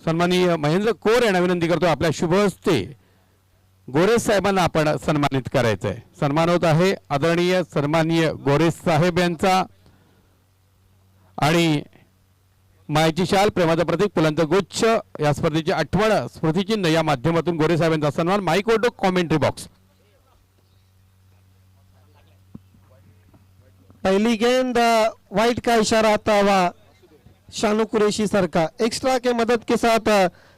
सन्माननीय महेंद्र कोर यांना विनंती करतो आपल्या शुभ हस्ते गोरे साहेबांना आपण सन्मानित करायचं आहे। सन्मान होत आहे आदरणीय सन्माननीय गोरे साहेब यांचा आणि मायेची शाल प्रेमाचं प्रतीक फुलांच गुच्छ या स्पर्धेची आठवण स्मृतिचिन्ह या माध्यमातून गोरे साहेबांचा सन्मान। माईक ओटो कॉमेंट्री बॉक्स। पहली गेंद वाइट का इशारा आता हुआ शानू कुरैशी सर का, एक्स्ट्रा के मदद के साथ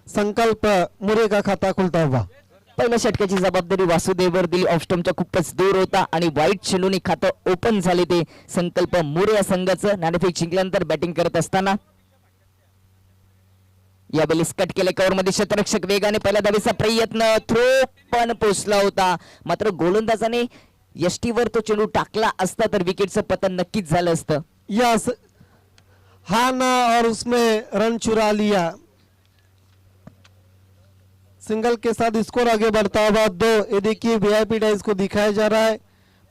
संकल्प मुरे का खाता खुलता हुआ। पहिल्या षटकाची जबाबदारी वासुदेववर दिली, ऑफ स्टंपच्या खूपच दूर होता आणि वाईट चेंडूने खातं ओपन झाले ते संकल्प मोरे या संघाचं। नाणेफेक जिंकल्यानंतर बॅटिंग करत असताना यावेळी कट केले कव्हर मध्ये क्षेत्ररक्षक वेगाने पहिल्या धावेचा प्रयत्न, थ्रो पण पोचला होता, मात्र गोलंदाजाने यष्टीवर तो चेंडू टाकला असता तर विकेटचं पतन नक्कीच झालं असतं। यस, हाना और उसमें रन चुरा लिया। सिंगल के साथ स्कोर आगे बढ़ता हुआ 2। ये देखिए वीआईपी डाइस को दिखाया जा रहा है,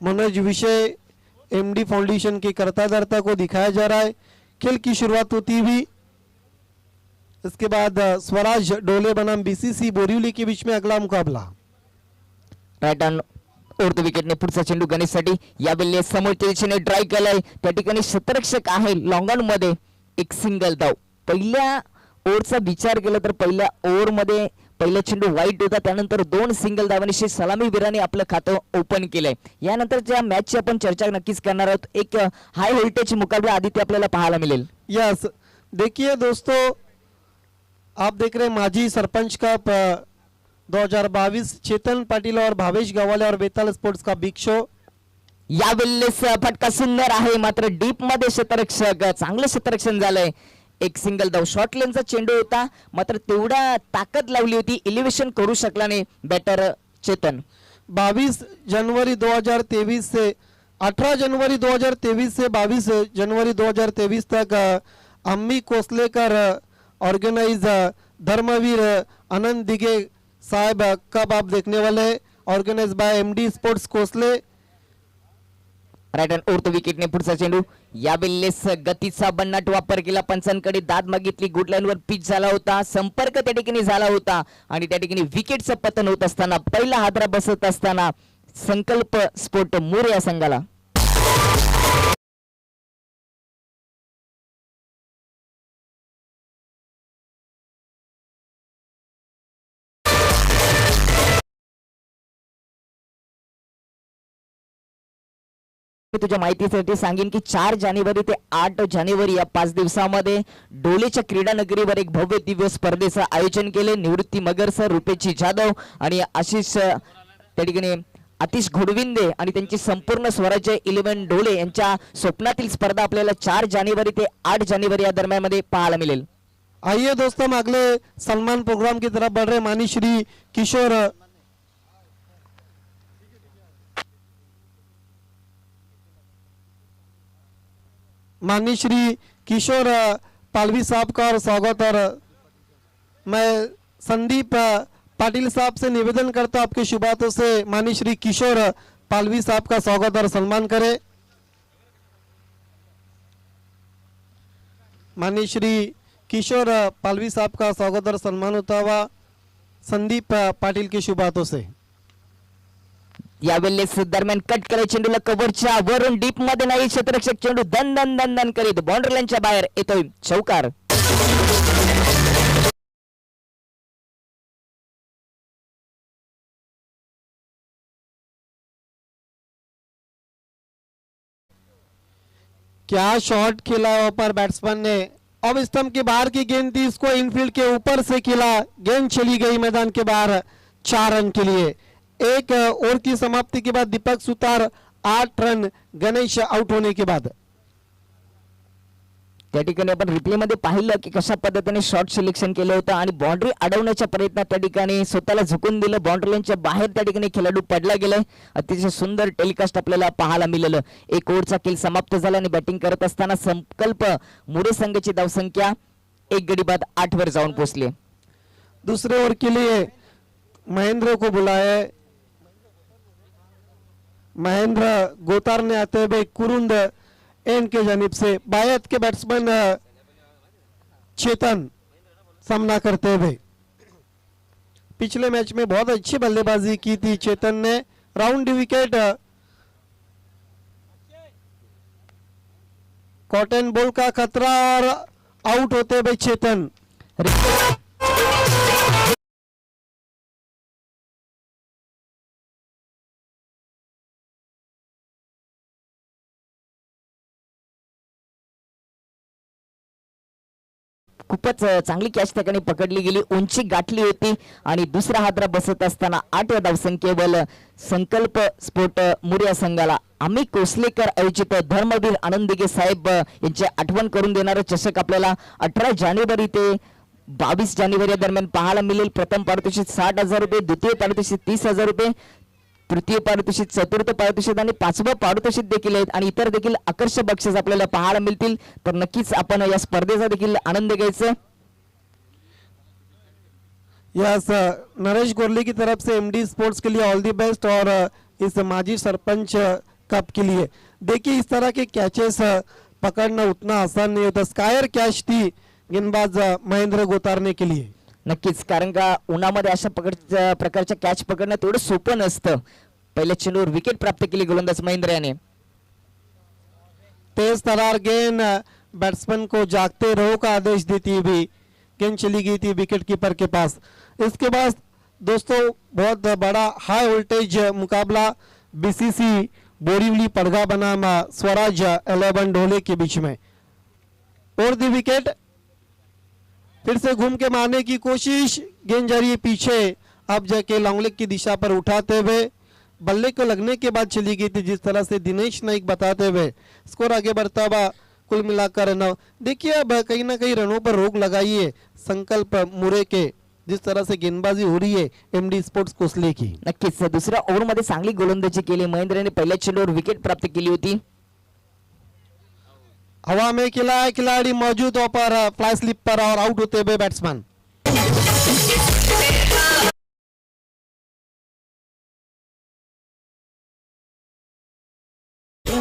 मनोज विषय एमडी फाउंडेशन की कर्ता धर्ता को दिखाया जा रहा है। खेल की शुरुआत होती हुई इसके बाद स्वराज डोले बनाम बीसीसी बोरिवली के बीच में अगला मुकाबला। राईट हँड ओव्हर विकेटने पुढचा चेंडू गणेशसाठी, यावेळी समोरच्या दिशेने ड्राय केलाय, त्या ठिकाणी क्षेत्ररक्षक आहे लॉंग ऑन मध्ये एक सिंगल धाव। पहिल्या ओव्हरचा विचार केला तर पहिल्या ओव्हर मध्ये पहिला चेंडू वाईट होता, त्यानंतर 2 सिंगल धावांनी सलामी वीराने आपलं खातं ओपन केलंय। यानंतरच्या मॅचची आपण चर्चा नक्कीच करणार आहोत। एक हाय व्होल्टेज मुकाबला आदित्य आपल्याला पाहायला मिळेल। यस, देखिए दोस्तों, आप देख रहे हैं माजी सरपंच कप 2022, चेतन पाटिल और भावेश गवाले और बेताल स्पोर्ट्स का बिग शो। यावेळी फटका सुंदर आहे, मात्र डीप मध्ये क्षेत्ररक्षक चांगलं क्षेत्ररक्षण झालंय। एक सिंगल धाव, शॉर्ट लेनचा चेंडू होता, मात्र तेवढा ताकद लावली होती, एलिव्हेशन करू शकला नाही बॅटर चेतन। 22 जनवरी 2023 से 18 जनवरी 2023 से 22 जनवरी 2023 तक अम्मी कोसलेकर ऑर्गेनाइज धर्मवीर आनंद दिगे साहब कब आप देखने वाले हैं, ऑर्गेनाइज बाय एमडी स्पोर्ट्स कोसले। राईट हँड ओव्हर विकेटने पुढचा चेंडू, यावेळेस गतीचा बन्नाट वापर केला, पंचांकडे दाद मागितली, गुड लाईन वर पिच झाला होता, संपर्क त्या ठिकाणी झाला होता आणि त्या ठिकाणी विकेटचं पतन होत असताना पहिला हादरा बसत असताना संकल्प स्पोर्ट मोरे या संघाला। तुझ्या माहितीसाठी सांगेन की 4 जानेवारी ते 8 जानेवारी या 5 दिवसामध्ये डोलेच्या क्रीडा नगरीवर एक भव्य दिव्य स्पर्धेचं आयोजन केले। निवृत्ती मगर सर, रुपेची जाधव आणि आशिष त्या ठिकाणी आतिश घोडविंदे आणि त्यांची संपूर्ण स्वराज्य 11 डोले यांच्या स्वप्नातील स्पर्धा आपल्याला 4 जानेवारी ते 8 जानेवारी या दरम्यान मध्ये पाहायला मिळेल। आइए दोस्तों, हम अगले सम्मान प्रोग्राम की तरफ बढ़ रहे। माननीय श्री किशोर पालवी साहब का और स्वागत, और मैं संदीप पाटिल साहब से निवेदन करता हूं आपके शुभ हाथों से माननीय श्री किशोर पालवी साहब का स्वागत और सम्मान करें। माननीय श्री किशोर पालवी साहब का स्वागत और सम्मान होता हुआ संदीप पाटिल के शुभ हाथों से। यावेळेस दरम्यान कट केले चेंडूला कव्हरच्या वरून डीप मध्ये नाही, क्षेत्ररक्षक चेंडू दन दन दन दन करीत बाउंड्री लाईनच्या बाहेर येतोय चौकार। क्या शॉट खेला पर बैट्समैन ने, अब स्टंप के बाहर की गेंद थी, इसको इनफील्ड के ऊपर से खेला, गेंद चली गई मैदान के बाहर 4 रन के लिए। एक ओवर की समाप्ति के बाद दीपक सुतार 8 रन, गणेश आउट होने के बाद। त्या ठिकाणी आपण रिप्ले मध्ये पाहिलं की कशा पद्धतीने शॉट सिलेक्शन केलं होतं आणि बाउंड्री अडवण्याच्या प्रयत्नात त्या ठिकाणी स्वतःला झुकून दिलं, बाउंड्री लाईनच्या बाहेर त्या ठिकाणी खेळाडू पडला गेलाय। अतिशय सुंदर टेलिकास्ट आपल्याला पाहायला मिळालं। एक ओव्हरचा खेळ समाप्त झाला आणि बॅटिंग करत असताना संकल्प मोरे संघाची धावसंख्या 1 गडी बाद 8 वर जाऊन पोहोचली। दूसरे ओवर के लिए महेंद्र को बुलाया, महेंद्र गोतार ने आते हुए कुरुंद एंड के जानिब से बायत के बैट्समैन चेतन सामना करते हुए। पिछले मैच में बहुत अच्छी बल्लेबाजी की थी चेतन ने। राउंड विकेट, कॉटन बॉल का खतरा और आउट होते हुए चेतन। खूपच चांगली कॅच त्या ठिकाणी पकडली गेली, उंची गाठली होती आणि दुसरा हादरा बसत असताना 8व्या धावसंख्येवर संकल्प स्पोर्ट मुरिया संघाला अमित कोसलेकर आयोजित धर्मवीर आनंदगे साहेब यांची आठवण करून देणारं चषक आपल्याला 18 जानेवारी ते 22 जानेवारी दरम्यान पाहायला मिळेल। प्रथम पारितोषिक 60,000 रुपये, द्वितीय पारितोषिक 30,000 रुपये, तृतीय पारितोषिक, चतुर्थ पारितोषिक आणि 5वं पारितोषिक देखील आहेत आणि इतर देखील आकर्षक बक्षीस आपल्याला पाहायला मिळतील। तर नक्कीच आपण या स्पर्धेचा देखील आनंद घ्यायचा। यस, नरेश गोरले की तरफ से एमडी स्पोर्ट्स के लिए ऑल द बेस्ट और इस माजी सरपंच कप के लिए। देखिए इस तरह के कैचेस पकड़ना उतना आसान नहीं होता। स्कायर कैच थी गेंदबाज महेंद्र गोतारने के लिए। नक्कीच, कारण का उन्हामध्ये अशा प्रकारच्या कॅच पकडणं तेवढं सोपं नसतं। पहिल्या चेंडूवर विकेट प्राप्त केली गोलंदाज महेंद्र याने। तेज तरार गेंद, बैट्समैन को जागते रहो का आदेश देती हुई गेंद चली गई थी विकेट कीपर के पास। इसके बाद दोस्तों बहुत बड़ा हाई वोल्टेज मुकाबला बीसीसी बोरीवली पड़गा बनाम स्वराज 11 ढोले के बीच में। और दी विकेट, फिर से घूम के मारने की कोशिश, गेंद जा रही है पीछे, अब जाके लॉन्ग लेग की दिशा पर उठाते हुए बल्ले को लगने के बाद चली गई थी, जिस तरह से दिनेश नाइक बताते हुए स्कोर आगे बढ़ता हुआ कुल मिलाकर 9। देखिए अब कहीं ना कहीं रनों पर रोक लगाई है संकल्प मुरे के, जिस तरह से गेंदबाजी हो रही है एमडी स्पोर्ट्स कोसले की। नक्कीच दुसऱ्या ओव्हर मध्ये चांगली गोलंदाजी केली महेंद्रने, पहिल्या चेंडूवर विकेट प्राप्त केली होती। हवा में खिला है खिलाड़ी मौजूद पर फ्लाई स्लिप पर और आउट होते हुए बैट्समैन।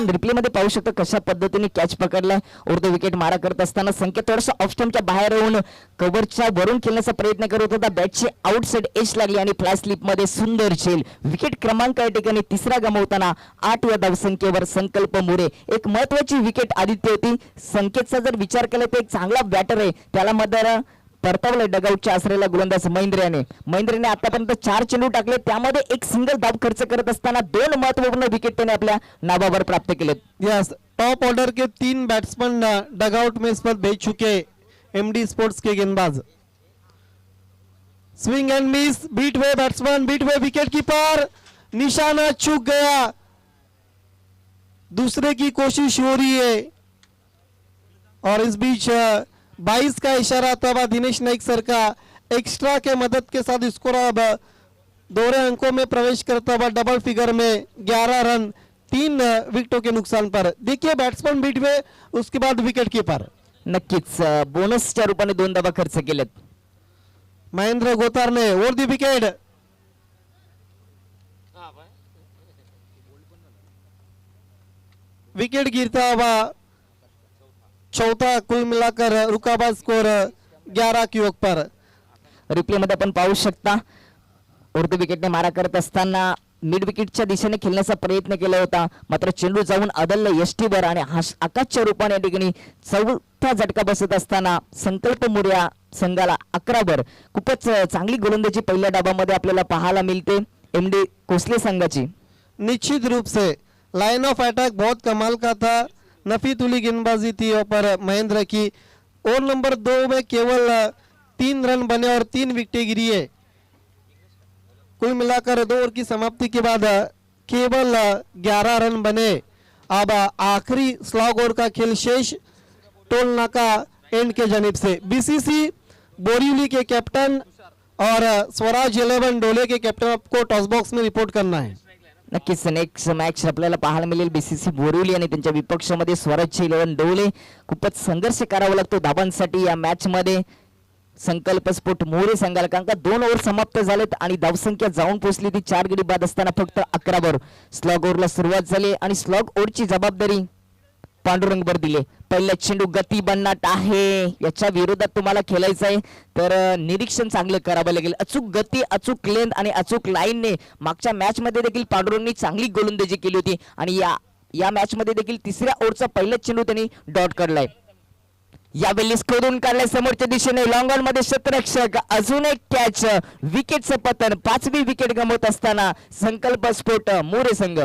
रिप्ले मध्ये पाहू शकतो कशा पद्धतीने कॅच पकडलाय। उर्ध विकेट मारा करत असताना संकेत थोडंसं ऑफ स्टंपच्या बाहेर येऊन कव्हरच्या वरून खेळण्याचा प्रयत्न करत होता, बॅटची आउटसाइड एज लागली आणि फ्लाय स्लिप मध्ये सुंदर झेल। विकेट क्रमांक या ठिकाणी तिसरा गमावताना 8व्या धावसंख्येवर संकल्प मुरे। एक महत्वाची विकेट आदित्य होती। संकेतचा जर विचार केला तर एक चांगला बॅटर आहे, त्याला मध्ये परतावलं डगआउटच्या असलेला गोलंदाज महेंद्रने आतापर्यंत 4 चेंडू टाकले, त्यामध्ये एक सिंगल धाव खर्च करत असताना 2 महत्वपूर्ण विकेट त्याने आपल्या नावावर प्राप्त केलेत। यस, टॉप ऑर्डर के 3 बैट्समैन डगआउट में इस पर भेज चुके एमडी स्पोर्ट्स के गेंदबाज। स्विंग एंड मिस, बीट हुए बैट्समैन, बीट हुए विकेट कीपर, निशाना चूक गया, दूसरे की कोशिश हो रही है और इस बीच 22 का इशारा आता हुआ दिनेश नाइक सर का एक्स्ट्रा के मदद के साथ स्कोर अब दोहरे अंकों में प्रवेश करता हुआ डबल फिगर में 11 रन 3 विकेटों के नुकसान पर। देखिए बैट्समैन बीट हुए, उसके बाद विकेट कीपर। नक्कीच बोनसच्या रूपाने 2 धावा खर्च केलेत महेंद्र गोतार ने। और दी विकेट, विकेट गिरता हुआ चौथा, कुल मिलाकर रुकाबा स्कोर 11 की ओर पर। रिप्ले मध्ये आपण पाहू शकता उर्ध विकेटने मारा करत असताना मिड विकेटच्या दिशेने खेळण्याचा प्रयत्न केला होता, मात्र चेंडू जाऊन आदलला यष्टीवर आणि आकाशच्या रूपाने या ठिकाणी चौथा झटका बसत असताना संकल्प मुर्या संघाला 11 खूपच चांगली गोलंदाजी पहिल्या डाबामध्ये आपल्याला पाहायला मिळते एमडी कोसले संघाची। निश्चित रूप से लाइन ऑफ अटैक बहुत कमाल का था, नफीतुली गेंदबाजी थी पर महेंद्र की। ओवर नंबर 2 में केवल 3 रन बने और 3 विकेटें गिरी है। कुल मिलाकर 2 ओवर की समाप्ति के बाद केवल 11 रन बने। अब आखिरी स्लॉग ओवर का खेल शेष टोल नाका एंड के जानिब से बीसीसी बोरीवली के कैप्टन और स्वराज 11 डोले के कैप्टन को टॉस बॉक्स में रिपोर्ट करना है। नक्कीच नेक्स्ट मॅच आपल्याला पाहायला मिळेल बीसीसी बोरिवली आणि त्यांच्या विपक्षामध्ये स्वराजचे 11 डोले। खूपच संघर्ष करावा लागतो धावांसाठी या मॅच मध्ये संकल्प स्पोर्ट मोरे संघाला, कारण का 2 ओव्हर समाप्त झालेत आणि धावसंख्या जाऊन पोहोचली ती 4 गडी बाद असताना फक्त 11 स्लॉग ओव्हरला सुरुवात झाली आणि स्लॉग ओव्हरची जबाबदारी पांडुरंगवर दिले. पहिला चेंडू गती बनाट आहे, याच्या विरोधात तुम्हाला खेळायचं आहे तर निरीक्षण चांगलं करावं लागेल. अचूक गती, अचूक लेंथ आणि अचूक लाईनने मागच्या मॅच मध्ये देखील पांडुरंगनी चांगली गोलंदाजी केली होती आणि या मॅच मध्ये देखील तिसऱ्या ओव्हरचा पहिला चेंडू त्यांनी डॉट काढलाय. यावेळी खोदून काढलाय समोरच्या दिशेने लॉंग ऑन मध्ये क्षेत्ररक्षक. अजून एक कॅच, विकेटचं पतन. 5वी विकेट गमवत असताना संकल्प स्फोट मोरे संघ.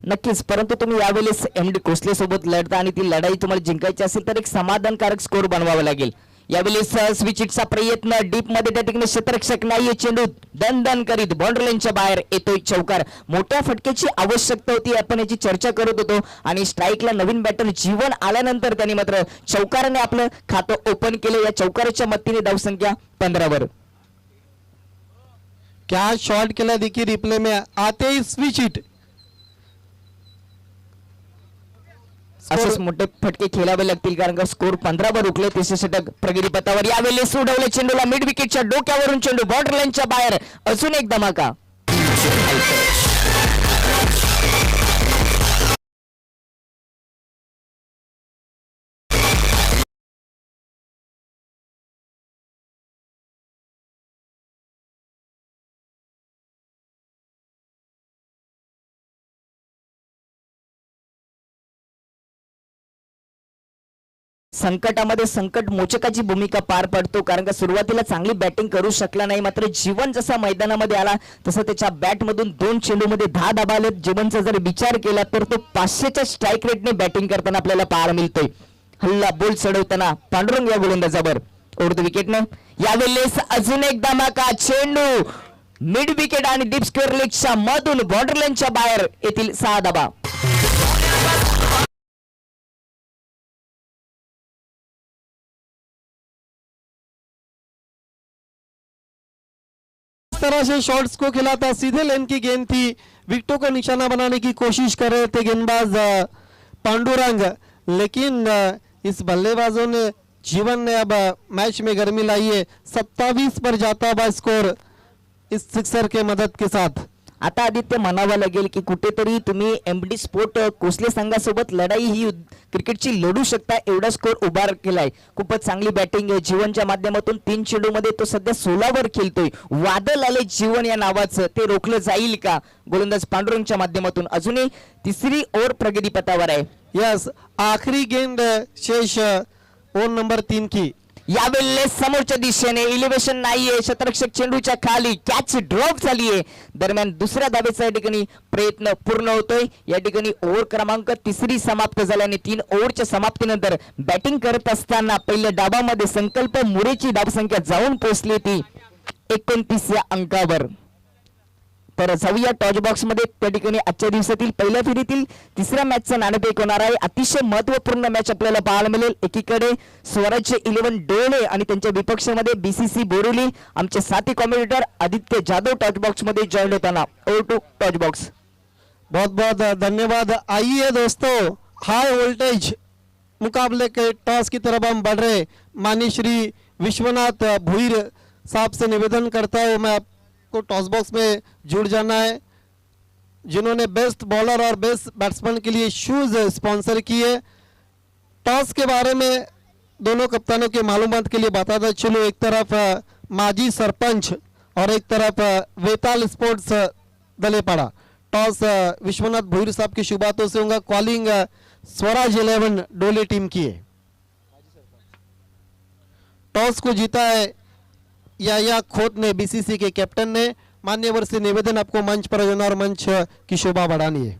नक्कीच, परंतु तुम्ही यावेळेस एमडी कोसले सोबत लढता आणि ती लढाई तुम्हाला जिंकायची असेल तर एक समाधानकारक स्कोर बनवावा लागेल. यावेळेस स्विचिटचा प्रयत्न डीप मध्ये त्या ठिकाणी क्षेत्ररक्षक नाहीये. चेंडू दन करीत बाउंड्री लाईनच्या बाहेर येतोय चौकार. मोठ्या फटक्याची आवश्यकता होती, आपण याची चर्चा करत होतो आणि स्ट्राईकला नवीन बॅटर जीवन आल्यानंतर त्यांनी मात्र चौकाराने आपलं खातं ओपन केलं. या चौकाराच्या मदतीने धावसंख्या 15 वर. क्या शॉट केला देखिए रिप्ले में आते ही स्विच हिट. असेच मोठे फटके खेळावे लागतील कारण का स्कोर 15 वर उकले. तिसरे षटक प्रगती पथावर. यावेळी सोडवले चेंडूला मिड विकेटच्या डोक्यावरून चेंडू बाउंड्री लाईनच्या बाहेर. अजून एक धमाका. संकटामध्ये संकट मोचकाची भूमिका पार पडतो कारण का सुरुवातीला चांगली बॅटिंग करू शकला नाही, मात्र जीवन जसा मैदानामध्ये आला तसं त्याच्या बॅट मधून 2 चेंडूमध्ये 10 धाबा आले. जीवनचा जर विचार केला तर तो 500च्या स्ट्राईक रेटने बॅटिंग करताना आपल्याला पाहायला मिळतोय. हल्ला बोल चढवताना पांडुरंग या गोलंदाजावर उर्दू विकेटने. यावेळेस अजून एक धमाका. चेंडू मिड विकेट आणि डीप स्क्वेअर लेगच्या मधून बाउंड्री लाईनच्या बाहेर येथील 6 धाबा. तरह से शॉट्स को खिलाता, सीधे लेन की गेंद थी, विकेटों का निशाना बनाने की कोशिश कर रहे थे गेंदबाज पांडुरंग, लेकिन इस बल्लेबाजों ने जीवन ने अब मैच में गर्मी लाई है. 27 पर जाता हुआ स्कोर इस सिक्सर के मदद के साथ. आता आदित्य म्हणावं लागेल की कुठेतरी तुम्ही एमडी स्पोर्ट कोसले संघासोबत लढाई ही क्रिकेटची लढू शकता, एवढा स्कोर उभा केलाय. खूपच चांगली बॅटिंग आहे जीवनच्या माध्यमातून. 3 चेंडू मध्ये तो सध्या 16 वर खेळतोय. वादळ आले जीवन या नावाचं, ते रोखलं जाईल का? गोलंदाज पांडुरंगच्या माध्यमातून. अजूनही तिसरी ओव्हर प्रगती पथावर आहे. यस, आखरी गेंद शेष ओव्हर नंबर 3 की. यावेळेस समोरच्या दिशेने इलिव्हेशन नाहीये. क्षेत्ररक्षक चेंडूच्या खाली कॅच ड्रॉप झालीये. दरम्यान दुसऱ्या धावेचा या ठिकाणी प्रयत्न पूर्ण होतोय. या ठिकाणी ओव्हर क्रमांक 3 समाप्त झाल्याने 3 ओव्हरच्या समाप्तीनंतर बॅटिंग करत असताना पहिल्या डावामध्ये संकल्प मोरेची धावसंख्या जाऊन पोहोचली ती 29 या अंकावर. तर जाऊया टॉच बॉक्स मध्ये. त्या ठिकाणी आजच्या दिवसातील पहिल्या फेरीतील तिसऱ्या मॅचचं नाणेफेक होणार आहे. अतिशय महत्वपूर्ण मॅच आपल्याला पाहायला मिळेल. एकीकडे स्वराज्य 11 डोळे आणि त्यांच्या विपक्षामध्ये बीसीसी बोरिवली. आमचे साथी commentator Aditya Jadhav torch box मध्ये जॉईन होताना. Over to torch box. बहुत बहुत धन्यवाद. आइए दोस्तों, हाई वोल्टेज मुकाबले के टॉस की तरफ हम बढ़ रहे. माननीय श्री विश्वनाथ भुईर साहब से निवेदन करता हूँ मैं को टॉस बॉक्स में जुड़ जाना है, जिन्होंने बेस्ट बॉलर और बेस्ट बैट्समैन के लिए शूज स्पॉन्सर किए. टॉस के बारे में दोनों कप्तानों के मालूमात के लिए बताता चलो. एक तरफ माजी सरपंच और एक तरफ वेताल स्पोर्ट्स दलेपाड़ा. टॉस विश्वनाथ भुईर साहब की शुभ बातों से होगा. कॉलिंग स्वराज 11 डोले टीम की है. टॉस को जीता है या खोत ने बीसीसी के कैप्टन ने मान्यवर से निवेदन आपको मंच पर आना और मंच की शोभा बढ़ानी है।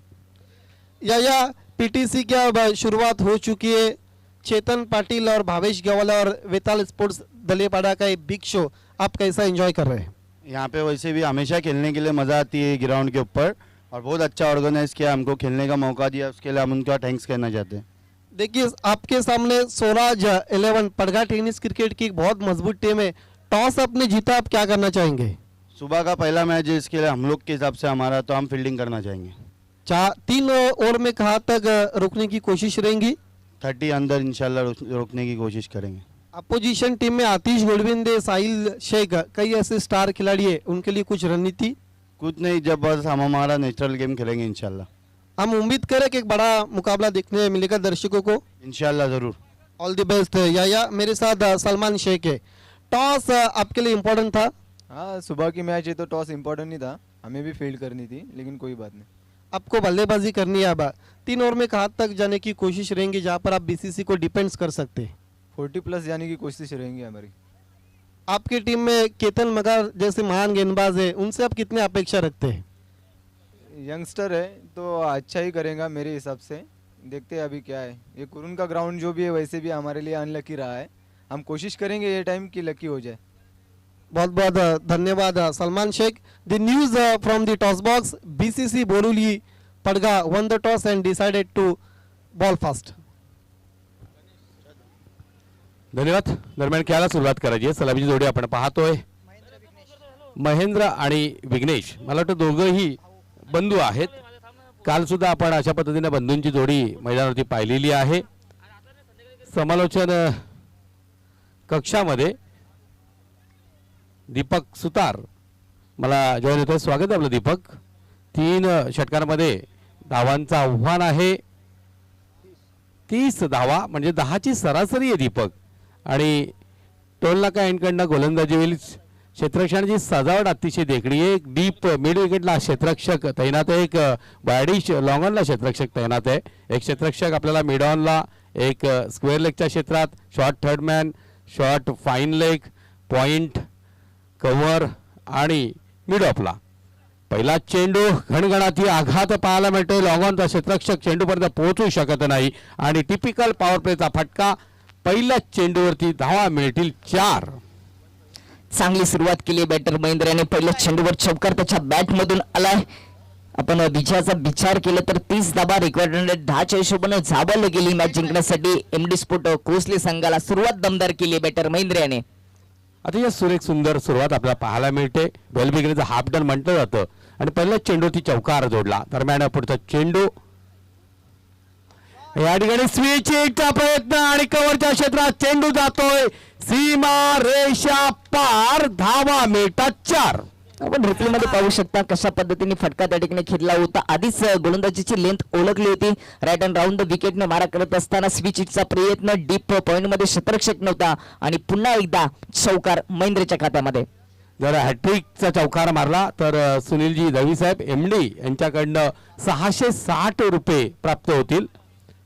या पीटीसी की अब शुरुआत हो चुकी है। चेतन पाटिल और भावेश गवाला और वेताल स्पोर्ट्स दलेपाड़ा का एक बिग शो आप कैसा एंजॉय कर रहे हैं? यहाँ पे वैसे भी हमेशा खेलने के लिए मज़ा आती है ग्राउंड के ऊपर, और बहुत अच्छा ऑर्गेनाइज किया, हमको खेलने का मौका दिया, उसके लिए हम उनका थैंक्स कहना चाहते हैं। देखिए आपके सामने स्वराज 11 पड़गा टेनिस क्रिकेट की एक बहुत मजबूत टीम है। टॉस आपने जीता, आप क्या करना चाहेंगे? सुबह का पहला मैच है, इसके लिए हम लोग के हिसाब से हमारा, तो हम फील्डिंग करना चाहेंगे। 3 ओवर में कहाँ तक रुकने की कोशिश रहेंगी? 30 अंदर इंशाल्लाह रोकने की कोशिश करेंगे। अपोजिशन टीम में आतिश गोलविंदे, साहिल शेख, कई ऐसे स्टार खिलाड़ी है, उनके लिए कुछ रणनीति? कुछ नहीं, जब बस हम हमारा नेचुरल गेम खेलेंगे इंशाल्लाह। हम उम्मीद करें कि एक बड़ा मुकाबला देखने मिलेगा दर्शकों को। इंशाल्लाह ज़रूर। All the best. या मेरे साथ सलमान शेख है। टॉस आपके लिए इम्पोर्टेंट था? हाँ, सुबह की मैच है तो टॉस इम्पोर्टेंट नहीं था, हमें भी फील्ड करनी थी, लेकिन कोई बात नहीं। आपको बल्लेबाजी करनी है। अब 3 ओवर में कहाँ तक जाने की कोशिश रहेंगी जहाँ पर आप बीसीसी को डिपेंड्स कर सकते हैं? 40+ जाने की कोशिश रहेंगी हमारी। आपकी टीम में केतन मगर जैसे महान गेंदबाज है, उनसे आप कितने अपेक्षा रखते हैं? यंगस्टर है तो अच्छा ही करेगा मेरे हिसाब से, देखते हैं अभी क्या है। ये कुरुन का ग्राउंड जो भी है वैसे भी हमारे लिए अनलकी रहा है, हम कोशिश करेंगे ये टाइम की लकी हो जाए। बहुत बहुत धन्यवाद Salman Shaikh. The news from the toss box, BCC बोरुली पडगा won the toss and decided to bowl fast. धन्यवाद. दरम्यान खेळाला सुरुवात करायची आहे. सलामीची जोडी आपण पाहतोय. महेंद्र आणि विघ्नेश, मला वाटतं दोघंही बंधू आहेत. काल सुद्धा आपण अशा पद्धतीने बंधूंची जोडी मैदानावरती पाहिलेली आहे. समालोचन कक्षामध्ये दीपक सुतार मला जॉईन होतोय. स्वागत आहे आपलं दीपक. 3 षटकांमध्ये धावांचं आव्हान आहे. 30 धावा म्हणजे 10ची सरासरी आहे दीपक. आणि टोलनाका एंडकडनं गोलंदाजी होईल. क्षेत्ररक्षणाची सजावट अतिशय देखणी आहे. एक डीप मिड विकेटला क्षेत्ररक्षक तैनात आहे. एक बॅडिश लॉंग ऑनला क्षेत्ररक्षक तैनात आहे. एक क्षेत्ररक्षक आपल्याला मिड ऑनला, एक स्क्वेअर लेगच्या क्षेत्रात, short third man, short fine leg, point, cover आणि मिड ऑफला. पहिला चेंडू घणघणाती आघात पाहायला मिळतोय. लॉंग ऑनचा क्षेत्ररक्षक चेंडूपर्यंत पोहोचू शकत नाही आणि टिपिकल पॉवर प्लेचा फटका. पहिल्या चेंडूवरती धावा मिळतील 4. चांगली सुरुवात केली बॅटर महेंद्र याने. पहिल्या चेंडूवर चौकार त्याच्या बॅट मधून आलाय. आपण विजयाचा विचार केला तर 30 धावा रिक्वायर्ड 10च्या हिशोबाने झाबल गेली मॅच जिंकण्यासाठी एमडी स्पोर्ट कोसली संघाला. सुरुवात दमदार केली बॅटर महेंद्र याने. अतिशय सुरेख सुंदर सुरुवात आपल्याला पाहायला मिळते. वेल बिगिनरचा हाफ डन म्हटलं जातं आणि पहिल्या चेंडूवरती चौकार जोडला. दरम्यान पुढचा चेंडू या ठिकाणी स्विचचा प्रयत्न आणि कव्हरच्या क्षेत्रात चेंडू जातोय. सीमा रेषा पार. धावा मिळतात 4. आपण रिप्ले मध्ये पाहू शकता कशा पद्धतीने फटका त्या ठिकाणी खेळला होता. आधीच गोलंदाजीची लेंथ ओळखली होती. राईट अँड राऊंड द विकेटने मारा करत असताना स्विचचा प्रयत्न. डीप पॉइंट मध्ये क्षेत्ररक्षक नव्हता आणि पुन्हा एकदा चौकार महेंद्रच्या खात्यामध्ये. जर हॅट्रिकचा चौकार मारला तर सुनीलजी दवी साहेब एमडी यांच्याकडनं 660 रुपये प्राप्त होतील.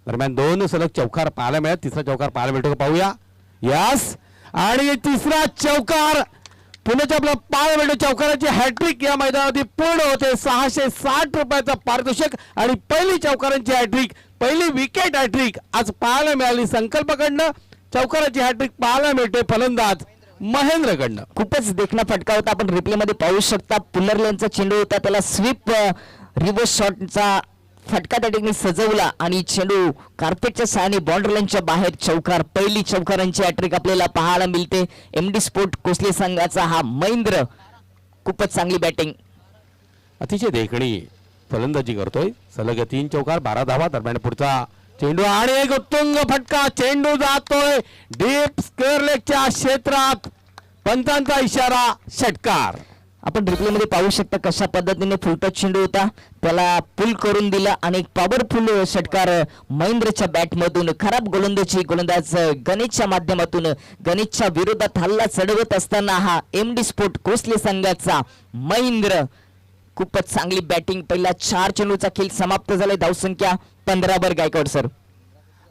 दरम्यान 2 सलग चौकार पाहायला मिळत. तिसरा चौकार पाहायला मिळतो का पाहूया. यस, आणि तिसरा चौकार पुण्याच्या आपला पाहायला मिळतो. चौकाराची हॅट्रिक या मैदानावरती पूर्ण होते. 660 रुपयाचा पारितोषिक आणि पहिली चौकारांची हॅट्रिक, पहिली विकेट हॅट्रिक आज पाहायला मिळाली. संकल्पकडनं चौकाराची हॅट्रिक पाहायला मिळते फलंदाज महेंद्रकडनं. खूपच देखणा फटका होता. आपण रिप्ले मध्ये पाहू शकता. पुल्लर लेनचा चेंडू होता. त्याला स्वीप रिव्हर्स शॉटचा फटका त्या ठिकाणी सजवला आणि चेंडू कार्पेटच्या सहाय्याने बाउंड्री लाईनच्या बाहेर चौकार. पहिली चौकारांची हॅट्रिक आपल्याला पाहायला मिळते. एमडी स्पोर्ट कोसली संघाचा हा महेंद्र. खूपच चांगली बॅटिंग. अतिशय देखणी फलंदाजी करतोय. सलग 3 चौकार 12 धावा. दरम्यान पुढचा चेंडू आणि एक उत्तुंग फटका. चेंडू जातोय डीप स्क्वेअर लेगच्या क्षेत्रात. पंचांचा इशारा, षटकार. आपण रिप्ले मध्ये पाहू शकता कशा पद्धतीने फुलटच चेंडू होता. त्याला पुल करून दिला आणि एक पॉवरफुल षटकार महेंद्रच्या बॅट मधून. खराब गोलंदाज गणेशच्या माध्यमातून गणेशच्या विरोधात हल्ला चढवत असताना हा एमडी स्पोर्ट कोसली संघाचा महेंद्र. खूपच चांगली बॅटिंग. पहिला 4 चेंडूचा खेळ समाप्त झालाय. धावसंख्या 15 वर गायकवाड सर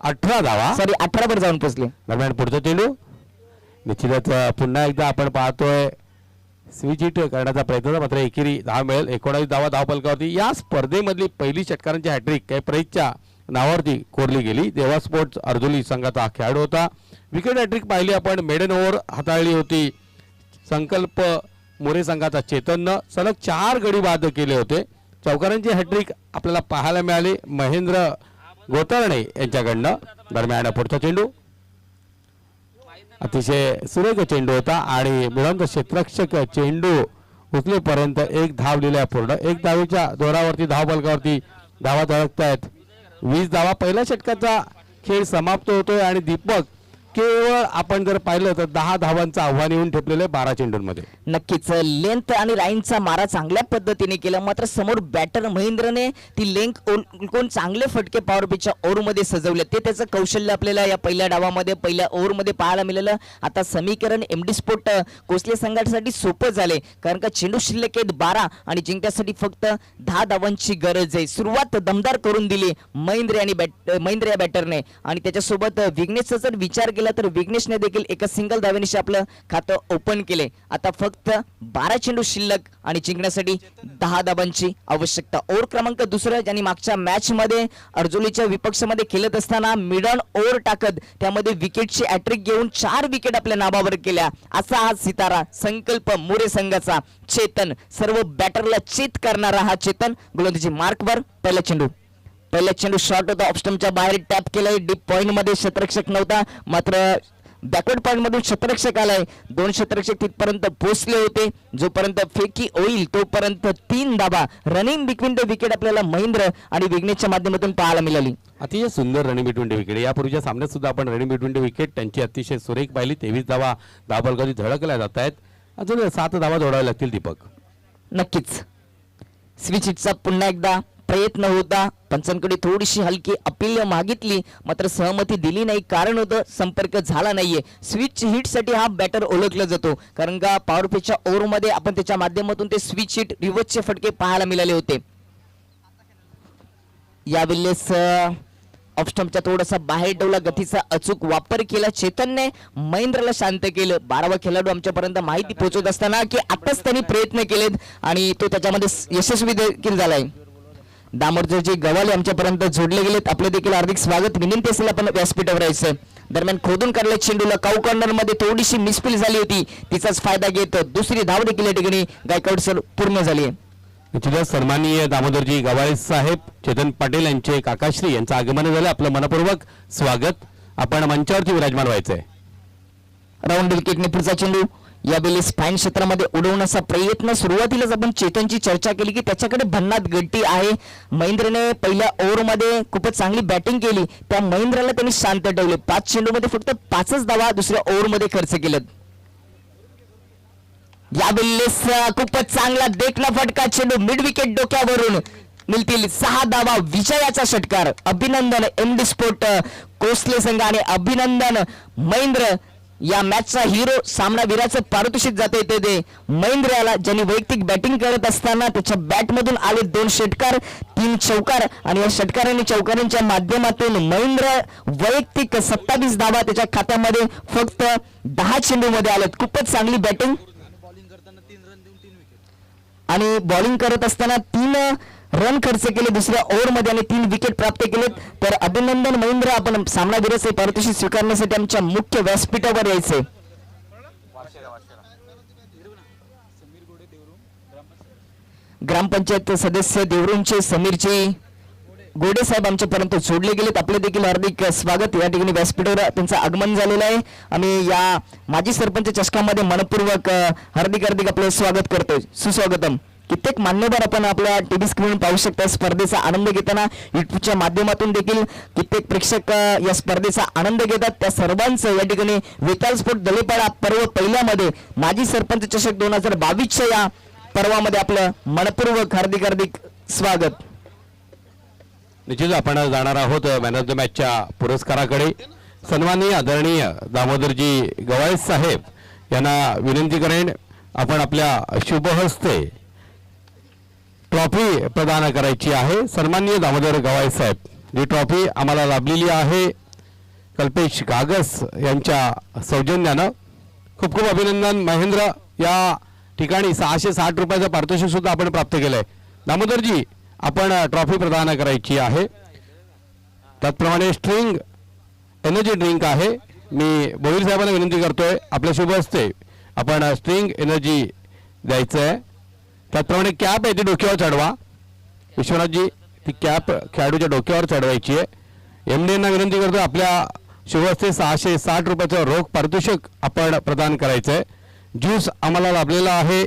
18 धावा. 18 वर जाऊन पोहोचले. दरम्यान पुढचा चेंडू निश्चितच पुन्हा एकदा आपण पाहतोय स्विच हिट करण्याचा प्रयत्न, मात्र एकेरी धाव मिळेल. 19 धावा धावफलकावरती. या स्पर्धेमधली पहिली षटकारांची हॅट्रिक काही प्रेसच्या नावावरती कोरली गेली. देवा स्पोर्ट्स अर्जुली संघाचा हा खेळाडू होता. विकेट हॅट्रिक पाहिली आपण. मेडन ओव्हर हाताळली होती संकल्प मोरे संघाचा चेतननं. सलग 4 गडी बाद केले होते. चौकारांची हॅट्रिक आपल्याला पाहायला मिळाली महेंद्र गोतरणे यांच्याकडनं. दरम्यान पुढचा चेंडू अतिशय सुरेख चेंडू होता आणि मिळवून क्षेत्ररक्षक चेंडू उचलेपर्यंत 1 धाव लिहिल्या पूर्ण. 1 धावेच्या दोरावरती धावफलकावरती धावा धडकतायत. 20 धावा. पहिल्या षटकाचा खेळ समाप्त होतोय आणि दीपक केवळ आपण जर पाहिलं तर 10 धावांचं आव्हान येऊन ठेपलेलं 12 चेंडूंमध्ये. नक्कीच लेंथ आणि लाईनचा मारा चांगल्या पद्धतीने केला, मात्र समोर बॅटर महेंद्रने ती लेंथ कोण चांगले फटके पॉवर पिचच्या ओव्हरमध्ये सजवले. ते त्याचं कौशल्य आपल्याला या पहिल्या डावामध्ये पहिल्या ओव्हरमध्ये पाहायला मिळालं. आता समीकरण एमडी स्पोर्ट कोसले संघासाठी सोपं झाले, कारण का चेंडू शिल्लक आहेत 12 आणि जिंकण्यासाठी फक्त 10 धावांची गरज आहे. सुरुवात दमदार करून दिली महेंद्र या बॅटरने आणि त्याच्यासोबत विघ्नेशचा जर विचार केला तर विघ्नेशने देखील एका सिंगल धावेनिशी आपलं खातं ओपन केले. आता फक्त 12 चेंडू शिल्लक आणि जिंकण्यासाठी 10 धावांची आवश्यकता. ओव्हर क्रमांक 2 ज्यांनी मागच्या मॅच मध्ये अर्जुलीच्या विपक्षामध्ये खेळत असताना मिडन ओव्हर टाकत त्यामध्ये विकेटची हॅट्रिक घेऊन 4 विकेट आपल्या नावावर केल्या. असा हा सितारा संकल्प मोरे संघाचा चेतन. सर्व बॅटरला चित करणारा हा चेतन. गोलंदाजी मार्कवर. पहिला चेंडू शॉट होता, ऑफस्टंपच्या बाहेर टॅप केलाय. डीप पॉइंट मध्ये क्षेत्ररक्षक नव्हता, मात्र बॅकवर्ड पॉइंट मधून क्षेत्ररक्षक आलाय. 2 क्षेत्ररक्षक तिथपर्यंत पोहोचले होते. जोपर्यंत फेकी होईल तोपर्यंत 3 धावा रनिंग बिटवीन द विकेट आपल्याला महेंद्र आणि विघ्नेशच्या माध्यमातून पाहायला मिळाली. अतिशय सुंदर रनिंग बिटवीन द विकेट. यापूर्वीच्या सामन्यात सुद्धा आपण रनिंग बिटवीन द विकेट त्यांची अतिशय सुरेख पाहिली. 23 धावा धावफलकावरती धडकल्या जात आहेत. अजून 7 धावा जोडाव्या लागतील दीपक. नक्कीच स्विच हिटचा पुन्हा एकदा प्रयत्न होता. पंचांकडे थोडीशी हलकी अपील मागितली, मात्र सहमती दिली नाही. कारण होतं संपर्क झाला नाहीये. स्विच हिट साठी हा बॅटर ओळखला जातो, कारण का पॉवर पिचच्या ओव्हर मध्ये आपण त्याच्या माध्यमातून ते स्विच हिट रिव्हर्सचे फटके पाहायला मिळाले होते. यावेळेस ऑफस्टंपच्या थोडासा बाहेर ठेवला, गतीचा अचूक वापर केला चेतनने. महेंद्रला शांत केलं. 12वा खेळाडू आमच्यापर्यंत माहिती पोहोचवत असताना की आताच त्यांनी प्रयत्न केलेत आणि तो त्याच्यामध्ये यशस्वी देखील झालाय. दामोदरजी गवाले आमच्यापर्यंत जोडले गेलेत. आपले देखील हार्दिक स्वागत. विनंती असेल आपण व्यासपीठावर यायचं. दरम्यान खोदून काढले चेंडूला काऊ कॉर्नर मध्ये थोडीशी मिसफील झाली होती, तिचाच फायदा घेत 2री धाव देखील या ठिकाणी गायकवाड सर पूर्ण झाली. सन्माननीय दामोदरजी गवाळे साहेब, चेतन पाटील यांचे काकाश्री यांचं आगमन झालं. आपलं मनपूर्वक स्वागत. आपण मंचावरती विराजमान व्हायचंय. राऊंड विकेटने पुढचा चेंडू यावेळी स्पाइन क्षेत्रामध्ये उडवण्याचा प्रयत्न. सुरुवातीलाच आपण चेतनची चर्चा केली की त्याच्याकडे भन्नाट गट्टी आहे. महेंद्रने पहिल्या ओव्हरमध्ये खूपच चांगली बॅटिंग केली. त्या महेंद्रला त्यांनी शांत ठेवले. 5 चेंडूमध्ये फक्त 5च धावा दुसऱ्या ओव्हरमध्ये खर्च केलेत. यावेळेस खूपच चांगला देखना फटका चेंडू मिड विकेट डोक्यावरून मिळतील 6 धावा. विजयाचा षटकार. अभिनंदन एमडी स्पोर्ट कोसले संघ आणि अभिनंदन महेंद्र या मॅचचा हिरो. सामनावीराचं पारितोषिक जाते ते महेंद्र याला, ज्यांनी वैयक्तिक बॅटिंग करत असताना त्याच्या बॅट मधून आले 2 षटकार 3 चौकार आणि या षटकार आणि चौकारांच्या माध्यमातून महेंद्र वैयक्तिक 27 धावा त्याच्या खात्यामध्ये फक्त 10 चेंडू मध्ये आलेत. खूपच चांगली बॅटिंग आणि बॉलिंग करत असताना 3 रन खर्च केले दुसऱ्या ओव्हरमध्ये आणि 3 विकेट प्राप्त केलेत. तर अभिनंदन महेंद्र. आपण सामनावीराचे पारितोषिक स्वीकारण्यासाठी आमच्या मुख्य व्यासपीठावर यायचे. ग्रामपंचायत सदस्य देवरूंचे समीरचे गोडे साहेब आमच्यापर्यंत जोडले गेलेत. आपले देखील हार्दिक स्वागत. या ठिकाणी व्यासपीठावर त्यांचं आगमन झालेलं आहे. आम्ही या माजी सरपंच चषकामध्ये मनपूर्वक हार्दिक आपलं स्वागत करतोय. सुस्वागतम. कित्येक मान्यवर आपण आपल्या टीव्ही स्क्रीन पाहू शकता. स्पर्धेचा आनंद घेताना युट्यूबच्या माध्यमातून देखील कित्येक प्रेक्षक या स्पर्धेचा आनंद घेतात. त्या सर्वांचं या ठिकाणी वेताळ स्पोर्ट दलेपाडा पर्व पहिल्यामध्ये माजी सरपंच चषक 2022च्या या पर्वामध्ये आपलं मनपूर्वक हार्दिक स्वागत. निश्चित आपण जाणार आहोत मॅन ऑफ द मॅचच्या पुरस्काराकडे. सन्माननीय आदरणीय दामोदरजी गवाळे साहेब यांना विनंती करेन आपण आपल्या शुभहस्ते ट्रॉफी प्रदान करायची आहे. सन्माननीय दामोदर गवाळे साहेब, ही ट्रॉफी आम्हाला लाभलेली आहे कल्पेश कागस यांच्या सौजन्यानं. खूप खूप अभिनंदन महेंद्र. या ठिकाणी 660 रुपयाचं पारितोषिक सुद्धा आपण प्राप्त केलंय. दामोदरजी आपण ट्रॉफी प्रदान करायची आहे. त्याचप्रमाणे स्ट्रिंग एनर्जी ड्रिंक आहे. मी भोईर साहेबांना विनंती करतोय आपल्या शुभ हस्ते आपण स्ट्रिंग एनर्जी द्यायचं आहे. त्याचप्रमाणे कॅप आहे ती डोक्यावर चढवा. विश्वनाथजी ती कॅप खेळाडूच्या डोक्यावर चढवायची आहे. एम डी यांना विनंती करतोय आपल्या शुभ हस्ते 660 रुपयाचं रोख पारितोषिक आपण प्रदान करायचं आहे. ज्यूस आम्हाला लाभलेला आहे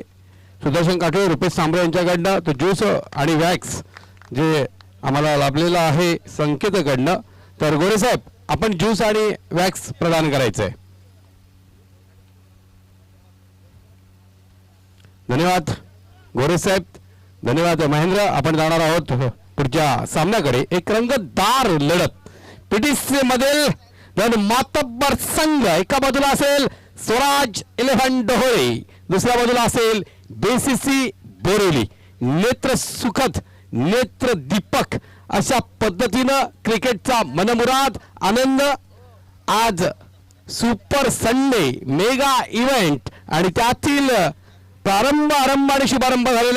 सुदर्शन काठोळे रुपेश सांबरे यांच्याकडनं. तो ज्यूस आणि वॅक्स जे आम्हाला लाभलेला आहे संकेतकडनं. तर गोरे साहेब आपण ज्यूस आणि वॅक्स प्रदान करायचं आहे. धन्यवाद गोरे साहेब. धन्यवाद महेंद्र. आपण जाणार आहोत पुढच्या सामन्याकडे. एक रंगतदार लढत पीटीसी मधील दोन मातब्बर संघ. एका बाजूला असेल स्वराज 11 डोहोळे, दुसऱ्या बाजूला असेल बीसीसी बोरिवली. नेत्र सुखद नेत्र दीपक अशा पद्धतीनं क्रिकेटचा मनमुराद आनंद आज सुपर संडे मेगा इव्हेंट आणि त्यातील प्रारंभ आरंभ आणि शुभारंभ झालेला